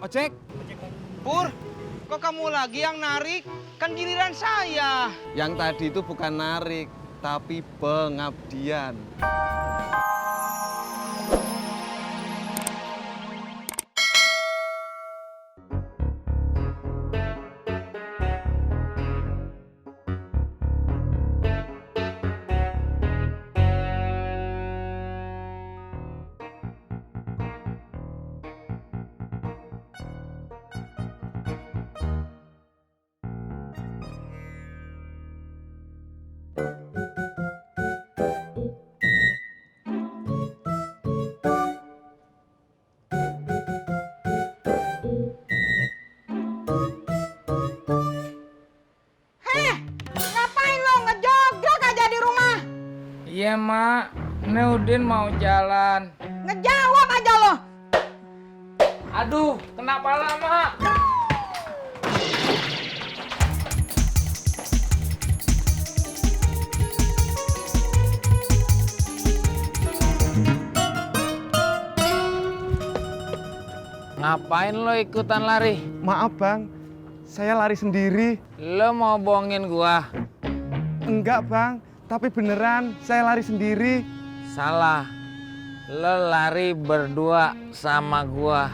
Ojek. Pur, kok kamu lagi yang narik? Kan giliran saya. Yang tadi itu bukan narik, tapi pengabdian. Ngapain lo ngejogrok aja di rumah? Iya mak, ini Udin mau jalan. Ngejawab aja lo. Aduh, kenapa lama? Ngapain lo ikutan lari? Maaf bang, saya lari sendiri. Lo mau bohongin gua? Enggak bang, tapi beneran saya lari sendiri. Salah. Lo lari berdua sama gua.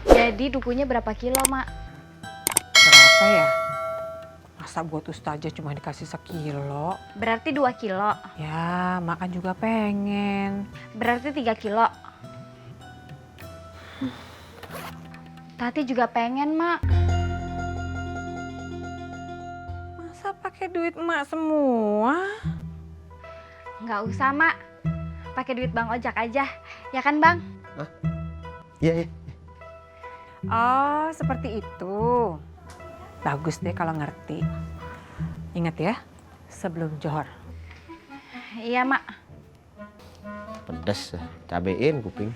Jadi dukunya berapa kilo, Mak? Berapa ya? Masa buat ustazah cuma dikasih sekilo? Berarti 2 kilo. Ya, makan juga pengen. Berarti 3 kilo. Tati juga pengen, Mak. Masa pakai duit emak semua? Nggak usah, Mak. Pakai duit Bang Ojak aja. Ya kan, Bang? Iya, iya. Oh, seperti itu. Bagus deh kalau ngerti. Ingat ya, sebelum johor. Iya, Mak. Pedes, cabein kuping.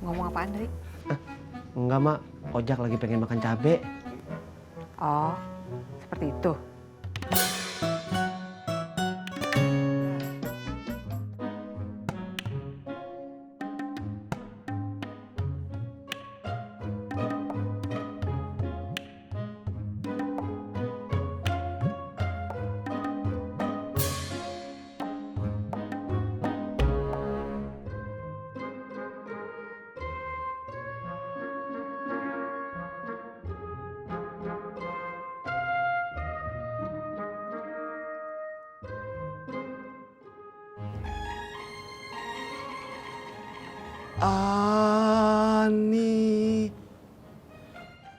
Ngomong apaan tadi? Enggak mak, ojak lagi pengen makan cabe. Oh, seperti itu.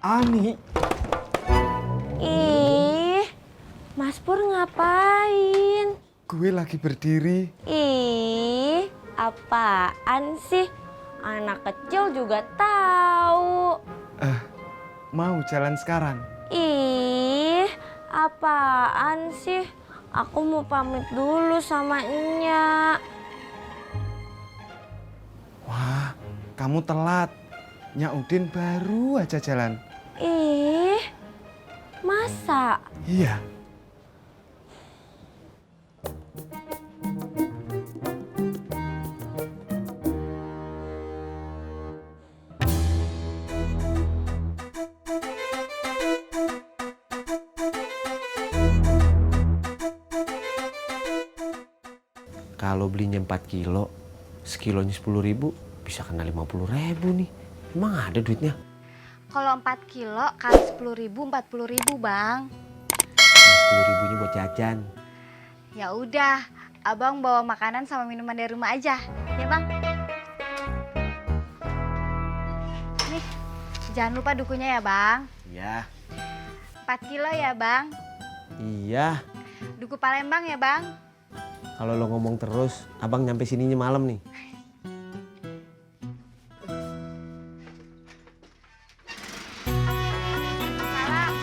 Ani. Ih, Mas Pur ngapain? Gue lagi berdiri. Ih, apaan sih? Anak kecil juga tahu. Mau jalan sekarang? Ih, apaan sih? Aku mau pamit dulu sama Nya. Wah, kamu telat. Nya Udin baru aja jalan. Ih, masa? Iya. Kalau belinya 4 kilo, sekilonya 10.000, bisa kena 50.000 nih. Emang ada duitnya? Kalau 4 kilo kali 10.000, 40.000, Bang. 10.000-nya buat jajan. Ya udah, Abang bawa makanan sama minuman dari rumah aja. Ya, Bang? Nih, jangan lupa dukunya ya, Bang. Iya. 4 kilo ya, Bang. Iya. Duku Palembang ya, Bang. Kalau lo ngomong terus, abang nyampe sininya malam nih. Salam.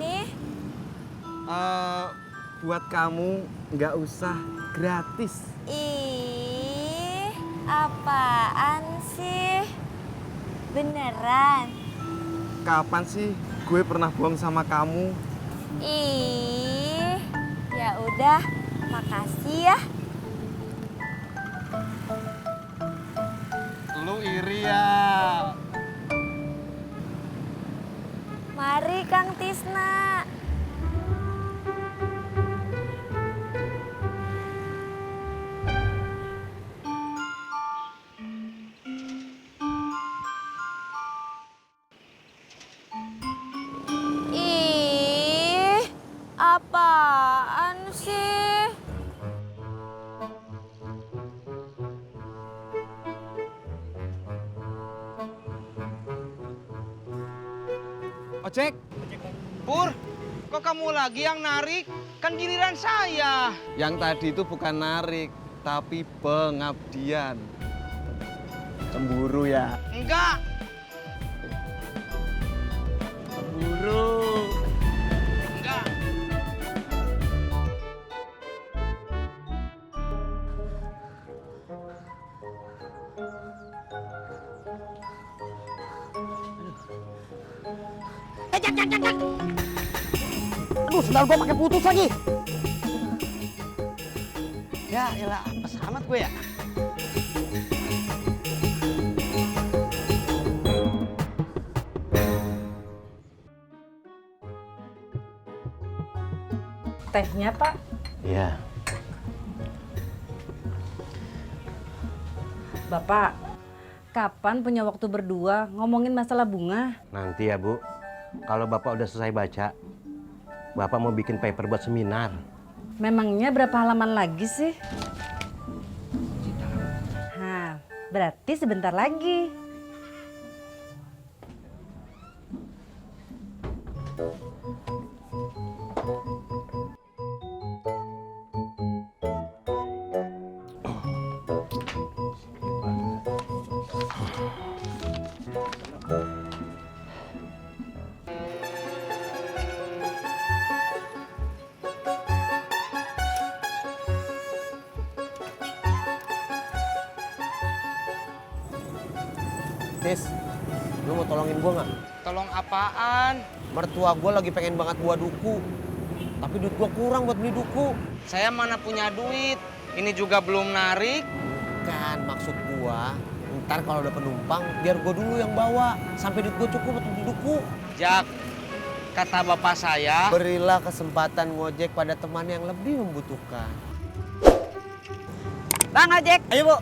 Nih, Buat kamu nggak usah gratis. ih. Apaan sih? Beneran? Kapan sih gue pernah bohong sama kamu? Ih, ya udah, makasih ya. Lu iri ya? Mari Kang Tisna. Ih, apaan sih? Ojek, Pur, kok kamu lagi yang narik? Kan giliran saya. yang tadi itu bukan narik, tapi pengabdian. Cemburu ya? Enggak. Cemburu. Enggak. Aduh, sendal gua pakai putus lagi. Ya, elah, apa amat gue ya? Tehnya, Pak. Iya. Bapak, kapan punya waktu berdua ngomongin masalah bunga? Nanti ya Bu, kalau Bapak udah selesai baca, Bapak mau bikin paper buat seminar. Memangnya berapa halaman lagi sih? Hah, berarti sebentar lagi. Tis, lu mau tolongin gua nggak? Tolong apaan? Mertua gua lagi pengen banget buat duku, tapi duit gua kurang buat beli duku. Saya mana punya duit. Ini juga belum narik. Kan maksud gua, ntar kalau udah penumpang, biar gua dulu yang bawa sampai duit gua cukup buat beli duku. Jak, kata bapak saya. Berilah kesempatan ngojek pada teman yang lebih membutuhkan. Bang ojek, ayo Bu.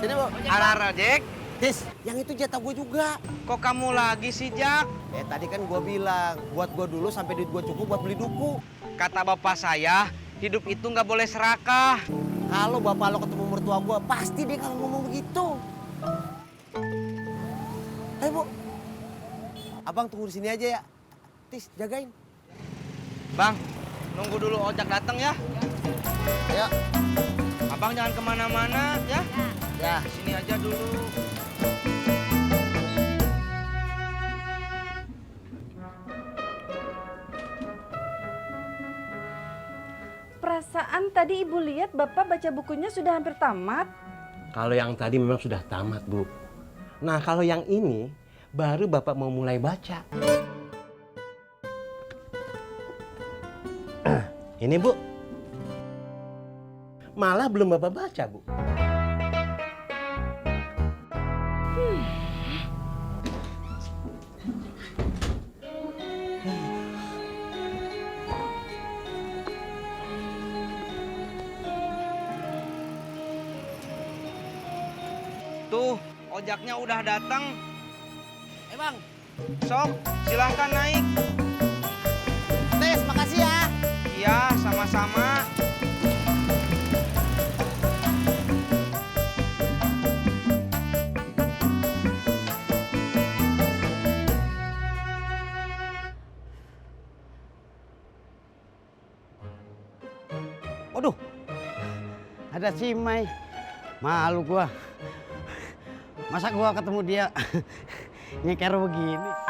Sini Bu. Arara, Jack. Tis, yang itu jatah gua juga. Kok kamu lagi sih, Jak? Tadi kan gua bilang, buat gua dulu sampai duit gua cukup buat beli duku. Kata bapak saya, hidup itu nggak boleh serakah. Kalau bapak lo ketemu mertua gua, pasti dia kalau ngomong begitu. Ayo Bu, abang tunggu di sini aja ya. Tis, jagain. Bang, nunggu dulu ojek datang ya. Ya. Abang jangan kemana-mana ya. Ya. Di sini aja dulu. Perasaan tadi Ibu lihat Bapak baca bukunya sudah hampir tamat. Kalau yang tadi memang sudah tamat, Bu. Nah, kalau yang ini baru Bapak mau mulai baca. Ini, Bu. Malah belum Bapak baca, Bu. Tuh, ojaknya udah datang. Bang. Sok, silahkan naik. Tis, makasih ya. Iya, sama-sama. Waduh, ada si Mai. Malu gua. Masa gua ketemu dia nyeker begini.